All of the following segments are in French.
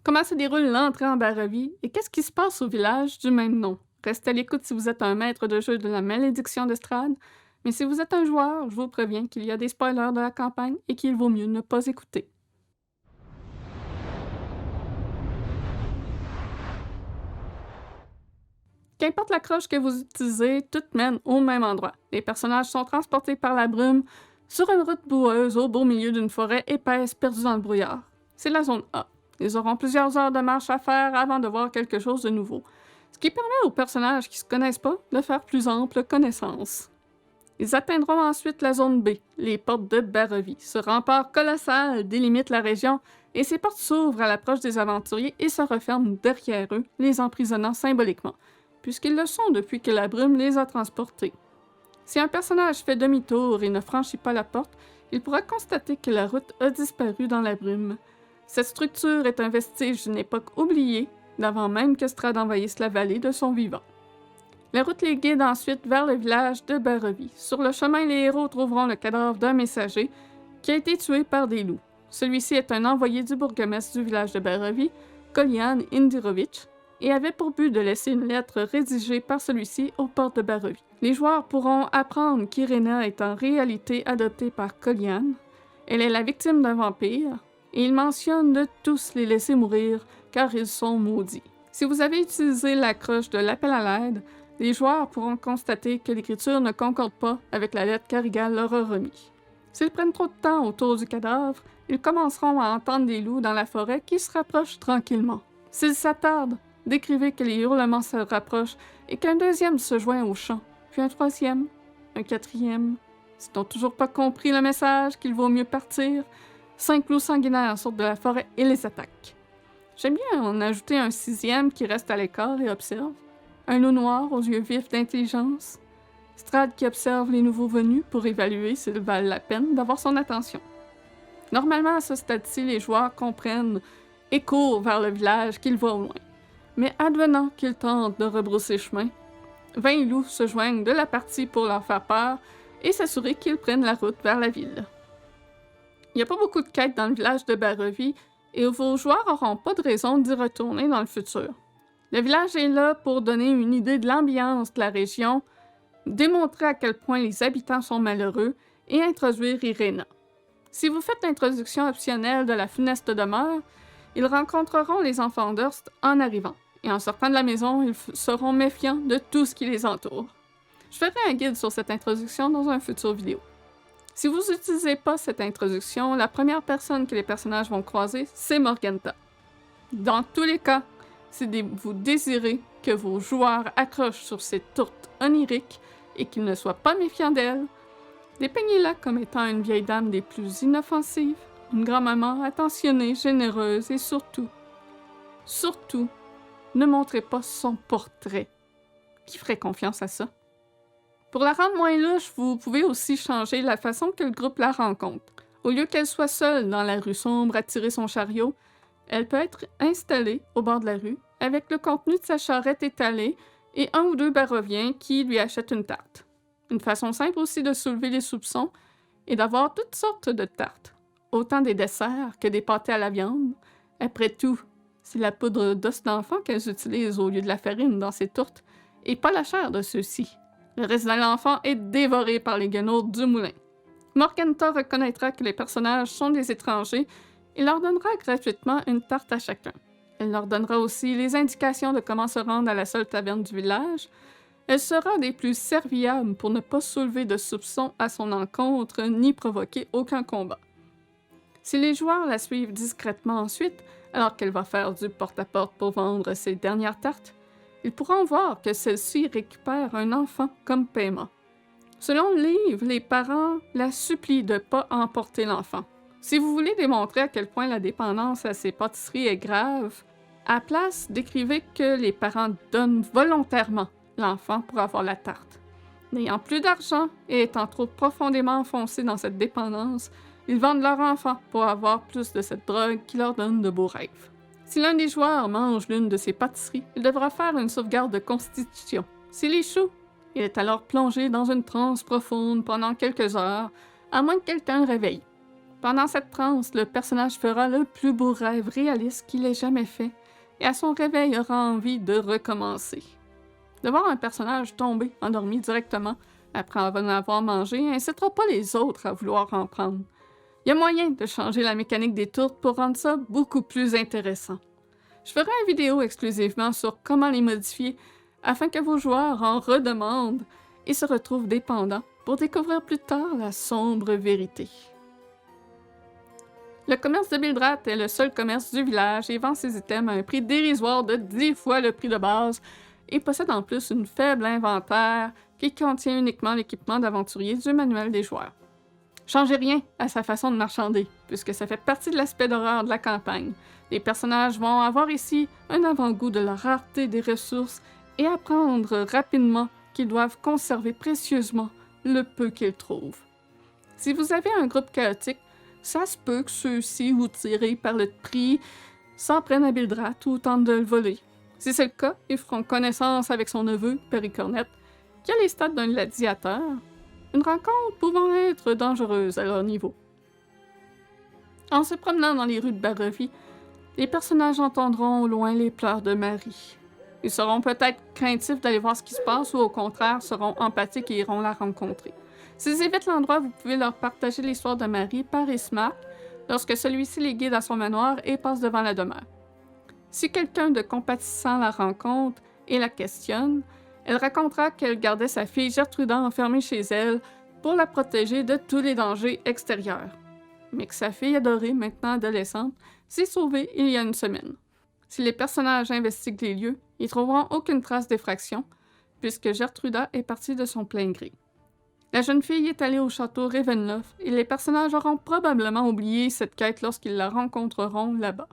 Comment se déroule l'entrée en Barovie et qu'est-ce qui se passe au village du même nom? Restez à l'écoute si vous êtes un maître de jeu de la malédiction d'Estrade, mais si vous êtes un joueur, je vous préviens qu'il y a des spoilers de la campagne et qu'il vaut mieux ne pas écouter. Qu'importe la croche que vous utilisez, toutes mènent au même endroit. Les personnages sont transportés par la brume sur une route boueuse au beau milieu d'une forêt épaisse perdue dans le brouillard. C'est la zone A. Ils auront plusieurs heures de marche à faire avant de voir quelque chose de nouveau, ce qui permet aux personnages qui ne se connaissent pas de faire plus ample connaissance. Ils atteindront ensuite la zone B, les portes de Barovie. Ce rempart colossal délimite la région et ses portes s'ouvrent à l'approche des aventuriers et se referment derrière eux, les emprisonnant symboliquement, puisqu'ils le sont depuis que la brume les a transportés. Si un personnage fait demi-tour et ne franchit pas la porte, il pourra constater que la route a disparu dans la brume. Cette structure est un vestige d'une époque oubliée, d'avant même que Strahd envahisse la vallée de son vivant. La route les guide ensuite vers le village de Barovie. Sur le chemin, les héros trouveront le cadavre d'un messager qui a été tué par des loups. Celui-ci est un envoyé du bourgmestre du village de Barovie, Kolian Indirovitch, et avait pour but de laisser une lettre rédigée par celui-ci aux portes de Barovie. Les joueurs pourront apprendre qu'Irena est en réalité adoptée par Kolian. Elle est la victime d'un vampire, et il mentionne de tous les laisser mourir car ils sont maudits. Si vous avez utilisé la croche de l'appel à l'aide, les joueurs pourront constater que l'écriture ne concorde pas avec la lettre qu'Arigal leur a remise. S'ils prennent trop de temps autour du cadavre, ils commenceront à entendre des loups dans la forêt qui se rapprochent tranquillement. S'ils s'attardent, décrivez que les hurlements se rapprochent et qu'un deuxième se joint au chant, puis un troisième, un quatrième. S'ils n'ont toujours pas compris le message qu'il vaut mieux partir, 5 loups sanguinaires sortent de la forêt et les attaquent. J'aime bien en ajouter un sixième qui reste à l'écart et observe. Un loup noir aux yeux vifs d'intelligence. Strahd qui observe les nouveaux venus pour évaluer s'ils valent la peine d'avoir son attention. Normalement, à ce stade-ci, les joueurs comprennent et courent vers le village qu'ils voient au loin. Mais advenant qu'ils tentent de rebrousser chemin, 20 loups se joignent de la partie pour leur faire peur et s'assurer qu'ils prennent la route vers la ville. Il n'y a pas beaucoup de quêtes dans le village de Barovie et vos joueurs n'auront pas de raison d'y retourner dans le futur. Le village est là pour donner une idée de l'ambiance de la région, démontrer à quel point les habitants sont malheureux et introduire Irena. Si vous faites l'introduction optionnelle de la funeste demeure, ils rencontreront les enfants d'Hurst en arrivant, et en sortant de la maison, ils seront méfiants de tout ce qui les entoure. Je ferai un guide sur cette introduction dans un futur vidéo. Si vous n'utilisez pas cette introduction, la première personne que les personnages vont croiser, c'est Morgantha. Dans tous les cas, si vous désirez que vos joueurs accrochent sur cette tourte onirique et qu'ils ne soient pas méfiants d'elle, dépeignez-la comme étant une vieille dame des plus inoffensives, une grand-maman attentionnée, généreuse et surtout, ne montrez pas son portrait. Qui ferait confiance à ça? Pour la rendre moins louche, vous pouvez aussi changer la façon que le groupe la rencontre. Au lieu qu'elle soit seule dans la rue sombre à tirer son chariot, elle peut être installée au bord de la rue avec le contenu de sa charrette étalée et un ou deux baroviens qui lui achètent une tarte. Une façon simple aussi de soulever les soupçons est d'avoir toutes sortes de tartes, autant des desserts que des pâtés à la viande. Après tout, c'est la poudre d'os d'enfant qu'elles utilisent au lieu de la farine dans ces tourtes, et pas la chair de ceux-ci. Le reste de l'enfant est dévoré par les guenaudes du moulin. Morgantha reconnaîtra que les personnages sont des étrangers et leur donnera gratuitement une tarte à chacun. Elle leur donnera aussi les indications de comment se rendre à la seule taverne du village. Elle sera des plus serviables pour ne pas soulever de soupçons à son encontre ni provoquer aucun combat. Si les joueurs la suivent discrètement ensuite, alors qu'elle va faire du porte-à-porte pour vendre ses dernières tartes, ils pourront voir que celle-ci récupère un enfant comme paiement. Selon le livre, les parents la supplient de ne pas emporter l'enfant. Si vous voulez démontrer à quel point la dépendance à ces pâtisseries est grave, à la place, décrivez que les parents donnent volontairement l'enfant pour avoir la tarte. N'ayant plus d'argent et étant trop profondément enfoncés dans cette dépendance, ils vendent leur enfant pour avoir plus de cette drogue qui leur donne de beaux rêves. Si l'un des joueurs mange l'une de ces pâtisseries, il devra faire une sauvegarde de constitution. S'il échoue, il est alors plongé dans une transe profonde pendant quelques heures, à moins que quelqu'un le réveille. Pendant cette transe, le personnage fera le plus beau rêve réaliste qu'il ait jamais fait, et à son réveil aura envie de recommencer. De voir un personnage tomber endormi directement après en avoir mangé incitera pas les autres à vouloir en prendre. Il y a moyen de changer la mécanique des tourtes pour rendre ça beaucoup plus intéressant. Je ferai une vidéo exclusivement sur comment les modifier afin que vos joueurs en redemandent et se retrouvent dépendants pour découvrir plus tard la sombre vérité. Le commerce de Bildrat est le seul commerce du village et vend ses items à un prix dérisoire de 10 fois le prix de base et possède en plus une faible inventaire qui contient uniquement l'équipement d'aventurier du manuel des joueurs. Changez rien à sa façon de marchander, puisque ça fait partie de l'aspect d'horreur de la campagne. Les personnages vont avoir ici un avant-goût de la rareté des ressources et apprendre rapidement qu'ils doivent conserver précieusement le peu qu'ils trouvent. Si vous avez un groupe chaotique, ça se peut que ceux-ci, outillés par le prix, s'en prennent à Bildrat ou tentent de le voler. Si c'est le cas, ils feront connaissance avec son neveu, Péricornette, qui a les stats d'un gladiateur, une rencontre pouvant être dangereuse à leur niveau. En se promenant dans les rues de Barovie, les personnages entendront au loin les pleurs de Marie. Ils seront peut-être craintifs d'aller voir ce qui se passe ou au contraire seront empathiques et iront la rencontrer. S'ils évitent l'endroit, vous pouvez leur partager l'histoire de Marie par Ismark lorsque celui-ci les guide à son manoir et passe devant la demeure. Si quelqu'un de compatissant la rencontre et la questionne, elle racontera qu'elle gardait sa fille Gertruda enfermée chez elle pour la protéger de tous les dangers extérieurs, mais que sa fille adorée, maintenant adolescente, s'est sauvée il y a une semaine. Si les personnages investiguent les lieux, ils trouveront aucune trace d'effraction, puisque Gertruda est partie de son plein gré. La jeune fille est allée au château Ravenloft et les personnages auront probablement oublié cette quête lorsqu'ils la rencontreront là-bas.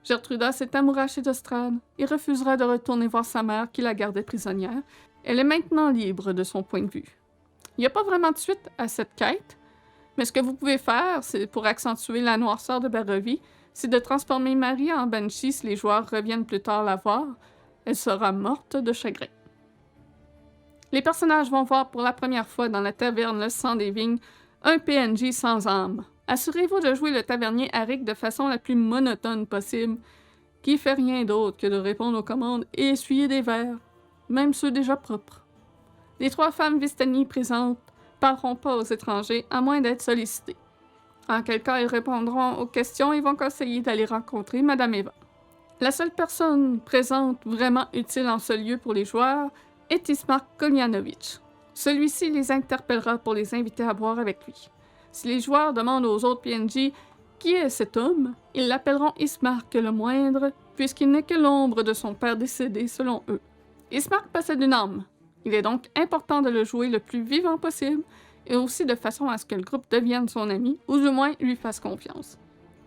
Gertruda s'est amourachée de Strahd et refusera de retourner voir sa mère qui la gardait prisonnière. Elle est maintenant libre de son point de vue. Il n'y a pas vraiment de suite à cette quête, mais ce que vous pouvez faire, c'est pour accentuer la noirceur de Barovie, c'est de transformer Marie en Banshee si les joueurs reviennent plus tard la voir. Elle sera morte de chagrin. Les personnages vont voir pour la première fois dans la taverne Le Sang des Vignes un PNJ sans âme. Assurez-vous de jouer le tavernier Arik de façon la plus monotone possible, qui fait rien d'autre que de répondre aux commandes et essuyer des verres, même ceux déjà propres. Les 3 femmes Vistani présentes parleront pas aux étrangers à moins d'être sollicitées. En quel cas, elles répondront aux questions et vont conseiller d'aller rencontrer Madame Eva. La seule personne présente vraiment utile en ce lieu pour les joueurs est Ismark Kolyanovitch. Celui-ci les interpellera pour les inviter à boire avec lui. Si les joueurs demandent aux autres PNJ qui est cet homme, ils l'appelleront Ismark le Moindre, puisqu'il n'est que l'ombre de son père décédé selon eux. Ismark possède une âme. Il est donc important de le jouer le plus vivant possible, et aussi de façon à ce que le groupe devienne son ami, ou du moins lui fasse confiance.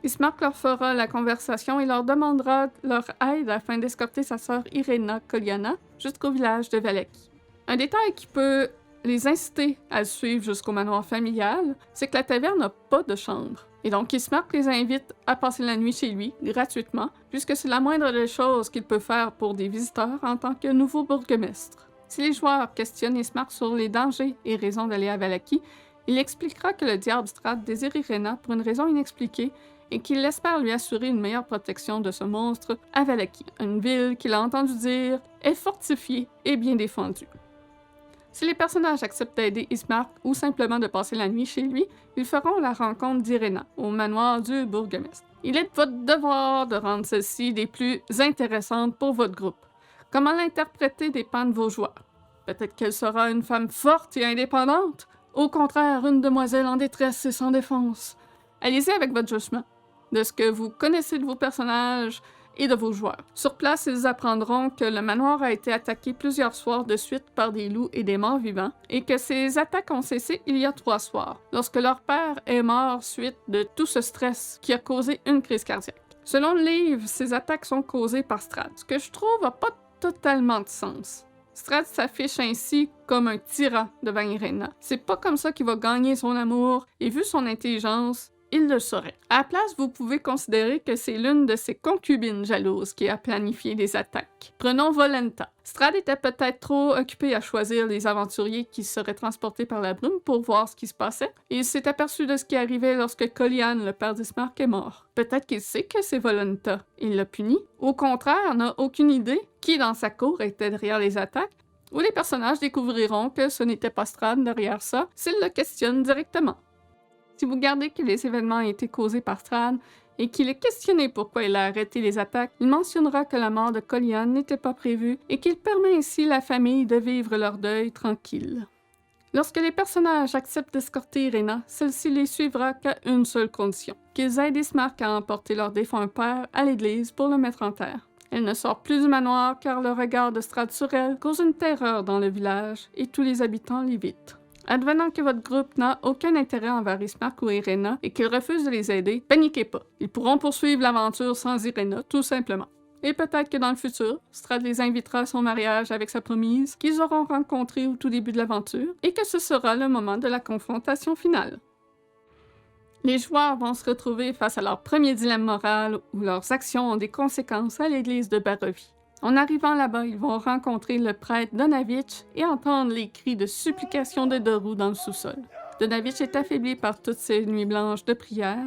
Ismark leur fera la conversation et leur demandera leur aide afin d'escorter sa sœur Irena Kolyana jusqu'au village de Vallaki. Un détail qui peut les inciter à le suivre jusqu'au manoir familial, c'est que la taverne n'a pas de chambre. Et donc Ismark les invite à passer la nuit chez lui, gratuitement, puisque c'est la moindre des choses qu'il peut faire pour des visiteurs en tant que nouveau bourgmestre. Si les joueurs questionnent Ismark sur les dangers et raisons d'aller à Vallaki, il expliquera que le diable Strahd désire Irena pour une raison inexpliquée et qu'il espère lui assurer une meilleure protection de ce monstre à Vallaki, une ville qu'il a entendu dire est fortifiée et bien défendue. Si les personnages acceptent d'aider Ismark ou simplement de passer la nuit chez lui, ils feront la rencontre d'Irena au manoir du bourgmestre. Il est de votre devoir de rendre celle-ci des plus intéressantes pour votre groupe. Comment l'interpréter dépend de vos joueurs. Peut-être qu'elle sera une femme forte et indépendante, au contraire une demoiselle en détresse et sans défense. Allez-y avec votre jugement, de ce que vous connaissez de vos personnages et de vos joueurs. Sur place, ils apprendront que le manoir a été attaqué plusieurs soirs de suite par des loups et des morts vivants, et que ces attaques ont cessé il y a 3 soirs, lorsque leur père est mort suite de tout ce stress qui a causé une crise cardiaque. Selon le livre, ces attaques sont causées par Strahd, ce que je trouve n'a pas totalement de sens. Strahd s'affiche ainsi comme un tyran devant Irena. C'est pas comme ça qu'il va gagner son amour, et vu son intelligence, il le saurait. À la place, vous pouvez considérer que c'est l'une de ses concubines jalouses qui a planifié les attaques. Prenons Volenta. Strahd était peut-être trop occupé à choisir les aventuriers qui seraient transportés par la brume pour voir ce qui se passait, et il s'est aperçu de ce qui arrivait lorsque Collian, le père d'Ismark, est mort. Peut-être qu'il sait que c'est Volenta. Il l'a puni. Au contraire, n'a aucune idée qui dans sa cour était derrière les attaques, ou les personnages découvriront que ce n'était pas Strahd derrière ça s'ils le questionnent directement. Si vous gardez que les événements ont été causés par Strahd et qu'il est questionné pourquoi il a arrêté les attaques, il mentionnera que la mort de Collian n'était pas prévue et qu'il permet ainsi la famille de vivre leur deuil tranquille. Lorsque les personnages acceptent d'escorter Irena, celle-ci les suivra qu'à une seule condition, qu'ils aident Ismark à emporter leur défunt père à l'église pour le mettre en terre. Elle ne sort plus du manoir car le regard de Strahd sur elle cause une terreur dans le village et tous les habitants l'évitent. Advenant que votre groupe n'a aucun intérêt envers Ismark ou Irena et qu'ils refusent de les aider, paniquez pas. Ils pourront poursuivre l'aventure sans Irena, tout simplement. Et peut-être que dans le futur, Strahd les invitera à son mariage avec sa promise qu'ils auront rencontrée au tout début de l'aventure et que ce sera le moment de la confrontation finale. Les joueurs vont se retrouver face à leur premier dilemme moral où leurs actions ont des conséquences à l'église de Barovie. En arrivant là-bas, ils vont rencontrer le prêtre Donavitch et entendre les cris de supplication de Doru dans le sous-sol. Donavitch est affaibli par toutes ces nuits blanches de prière.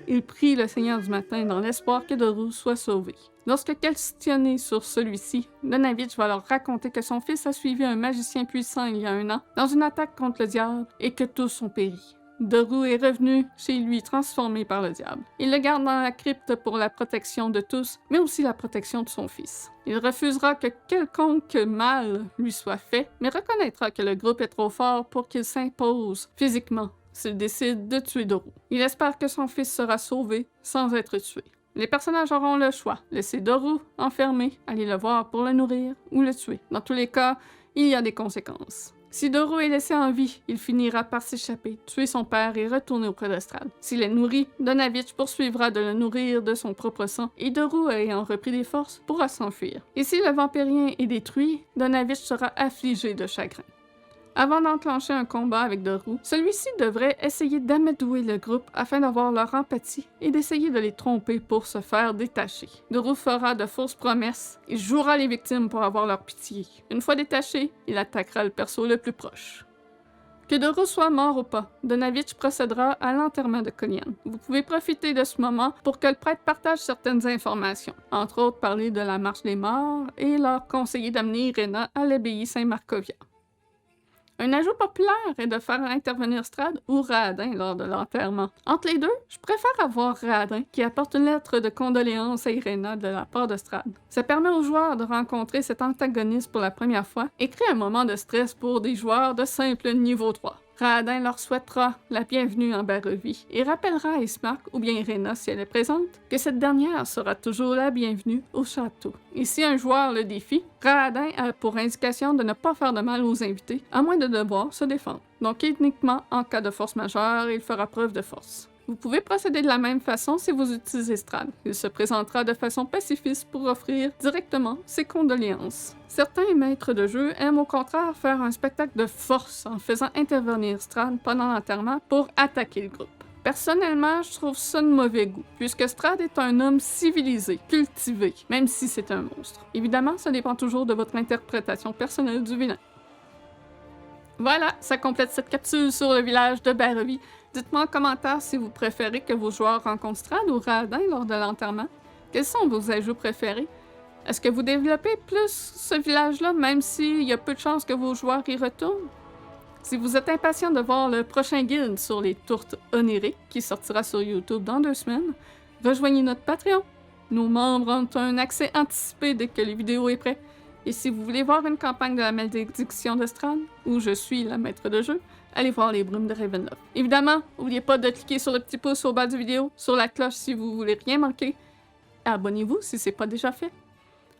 Il prie le Seigneur du matin dans l'espoir que Doru soit sauvé. Lorsque questionné sur celui-ci, Donavitch va leur raconter que son fils a suivi un magicien puissant il y a 1 an dans une attaque contre le diable et que tous ont péri. Doru est revenu chez lui transformé par le diable. Il le garde dans la crypte pour la protection de tous, mais aussi la protection de son fils. Il refusera que quelconque mal lui soit fait, mais reconnaîtra que le groupe est trop fort pour qu'il s'impose physiquement s'il décide de tuer Doru. Il espère que son fils sera sauvé sans être tué. Les personnages auront le choix, laisser Doru enfermé, aller le voir pour le nourrir ou le tuer. Dans tous les cas, il y a des conséquences. Si Doru est laissé en vie, il finira par s'échapper, tuer son père et retourner auprès de Strahd. S'il est nourri, Donavitch poursuivra de le nourrir de son propre sang et Doru, ayant repris des forces, pourra s'enfuir. Et si le vampirien est détruit, Donavitch sera affligé de chagrin. Avant d'enclencher un combat avec Doru, celui-ci devrait essayer d'amadouer le groupe afin d'avoir leur empathie et d'essayer de les tromper pour se faire détacher. Doru fera de fausses promesses et jouera les victimes pour avoir leur pitié. Une fois détaché, il attaquera le perso le plus proche. Que Doru soit mort ou pas, Donavitch procédera à l'enterrement de Collian. Vous pouvez profiter de ce moment pour que le prêtre partage certaines informations, entre autres parler de la marche des morts et leur conseiller d'amener Irena à l'abbaye Saint-Marcovia. Un ajout populaire est de faire intervenir Strahd ou Raoden lors de l'enterrement. Entre les deux, je préfère avoir Raoden qui apporte une lettre de condoléances à Irena de la part de Strahd. Ça permet aux joueurs de rencontrer cet antagoniste pour la première fois et crée un moment de stress pour des joueurs de simple niveau 3. Raoden leur souhaitera la bienvenue en Barovie et rappellera à Ismark, ou bien Irena si elle est présente, que cette dernière sera toujours la bienvenue au château. Et si un joueur le défie, Raoden a pour indication de ne pas faire de mal aux invités, à moins de devoir se défendre. Donc uniquement en cas de force majeure, il fera preuve de force. Vous pouvez procéder de la même façon si vous utilisez Strahd. Il se présentera de façon pacifiste pour offrir directement ses condoléances. Certains maîtres de jeu aiment au contraire faire un spectacle de force en faisant intervenir Strahd pendant l'enterrement pour attaquer le groupe. Personnellement, je trouve ça de mauvais goût, puisque Strahd est un homme civilisé, cultivé, même si c'est un monstre. Évidemment, ça dépend toujours de votre interprétation personnelle du vilain. Voilà, ça complète cette capsule sur le village de Barovie. Dites-moi en commentaire si vous préférez que vos joueurs rencontrent Strahd ou Raoden lors de l'enterrement. Quels sont vos ajouts préférés? Est-ce que vous développez plus ce village-là, même s'il y a peu de chances que vos joueurs y retournent? Si vous êtes impatient de voir le prochain guide sur les tourtes oniriques, qui sortira sur YouTube dans 2 semaines, rejoignez notre Patreon. Nos membres ont un accès anticipé dès que les vidéos est prêt. Et si vous voulez voir une campagne de la malédiction de Strahd, où je suis la maître de jeu, allez voir les brumes de Ravenloft. Évidemment, n'oubliez pas de cliquer sur le petit pouce au bas du vidéo, sur la cloche si vous voulez rien manquer. Abonnez-vous si ce n'est pas déjà fait.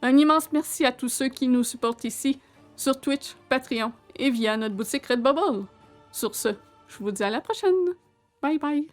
Un immense merci à tous ceux qui nous supportent ici, sur Twitch, Patreon et via notre boutique Redbubble. Sur ce, je vous dis à la prochaine. Bye bye.